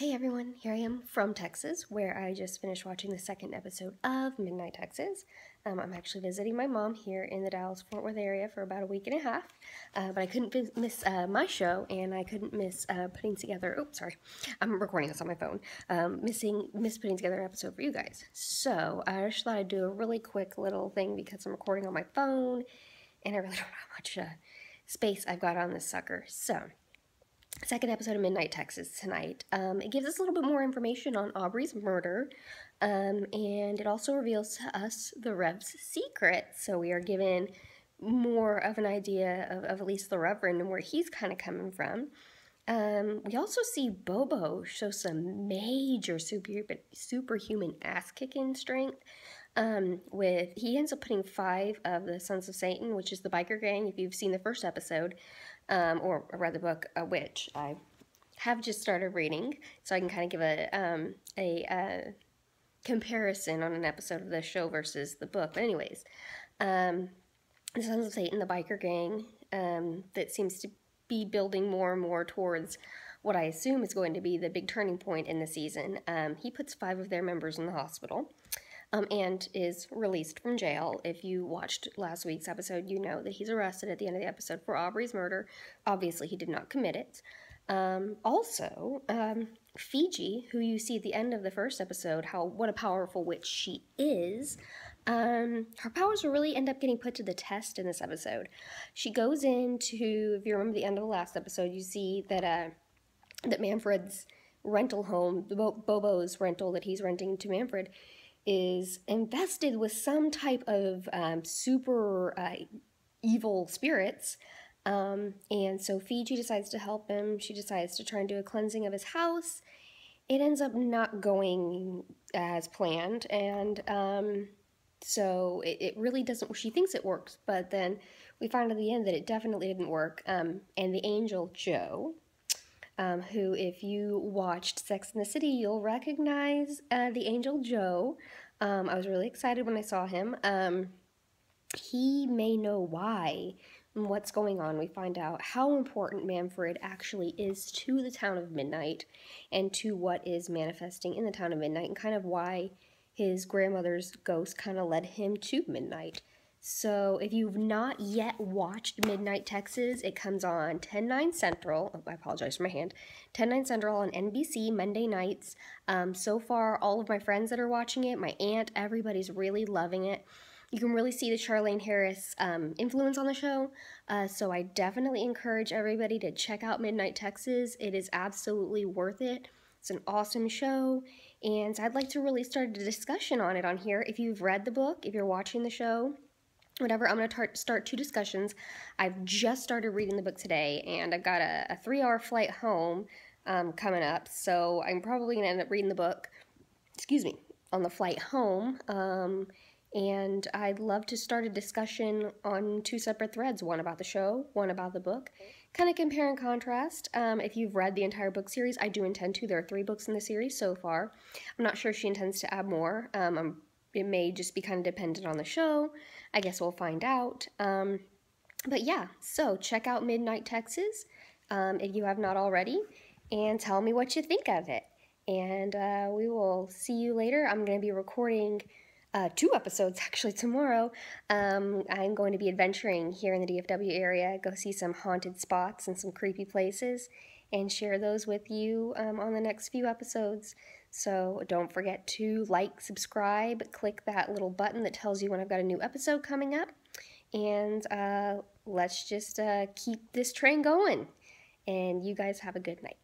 Hey everyone, here I am from Texas, where I just finished watching the second episode of Midnight Texas. I'm actually visiting my mom here in the Dallas-Fort Worth area for about a week and a half, but I couldn't miss my show, and I couldn't miss putting together, I'm recording this on my phone, miss putting together an episode for you guys. So I just thought I'd do a really quick little thing because I'm recording on my phone, and I really don't know how much space I've got on this sucker. So, second episode of Midnight Texas tonight. It gives us a little bit more information on Aubrey's murder, and it also reveals to us the Rev's secret. So we are given more of an idea of at least the Reverend and where he's kind of coming from. We also see Bobo show some major superhuman ass-kicking strength. He ends up putting 5 of the Sons of Satan, which is the biker gang, if you've seen the first episode, or read the book, which I have just started reading, so I can kind of give a comparison on an episode of the show versus the book. But anyways, the Sons of Satan, the biker gang, that seems to be building more and more towards what I assume is going to be the big turning point in the season. He puts 5 of their members in the hospital. And is released from jail. If you watched last week's episode, you know that he's arrested at the end of the episode for Aubrey's murder. Obviously, he did not commit it. Fiji, who you see at the end of the first episode, what a powerful witch she is, her powers will really end up getting put to the test in this episode. She goes into, if you remember the end of the last episode, you see that Manfred's rental home, Bobo's rental that he's renting to Manfred, is invested with some type of super evil spirits. And so Fiji decides to help him. She decides to try and do a cleansing of his house. It ends up not going as planned, and so it really doesn't. She thinks it works, but then we find at the end that it definitely didn't work. And the angel Joe, who, if you watched Sex and the City, you'll recognize the angel Joe. I was really excited when I saw him. He may know why and what's going on. We find out how important Manfred actually is to the town of Midnight and to what is manifesting in the town of Midnight, and kind of why his grandmother's ghost kind of led him to Midnight. So if you've not yet watched Midnight Texas, it comes on 10/9 Central. Oh, I apologize for my hand. 10/9 Central on NBC Monday nights. So far, all of my friends that are watching it, my aunt, everybody's really loving it. You can really see the Charlaine Harris influence on the show. So I definitely encourage everybody to check out Midnight Texas. It is absolutely worth it. It's an awesome show, and I'd like to really start a discussion on it on here. If you've read the book, if you're watching the show, whatever, I'm going to start 2 discussions. I've just started reading the book today, and I've got a 3-hour flight home coming up, so I'm probably going to end up reading the book, on the flight home, and I'd love to start a discussion on 2 separate threads, one about the show, one about the book, kind of compare and contrast. If you've read the entire book series, I do intend to. There are 3 books in the series so far. I'm not sure if she intends to add more. It may just be kind of dependent on the show. I guess we'll find out. But yeah, so check out Midnight Texas if you have not already, and tell me what you think of it. And we will see you later. I'm going to be recording 2 episodes actually tomorrow. I'm going to be adventuring here in the DFW area, go see some haunted spots and some creepy places, and share those with you on the next few episodes. So don't forget to like, subscribe, click that little button that tells you when I've got a new episode coming up, and let's just keep this train going, and you guys have a good night.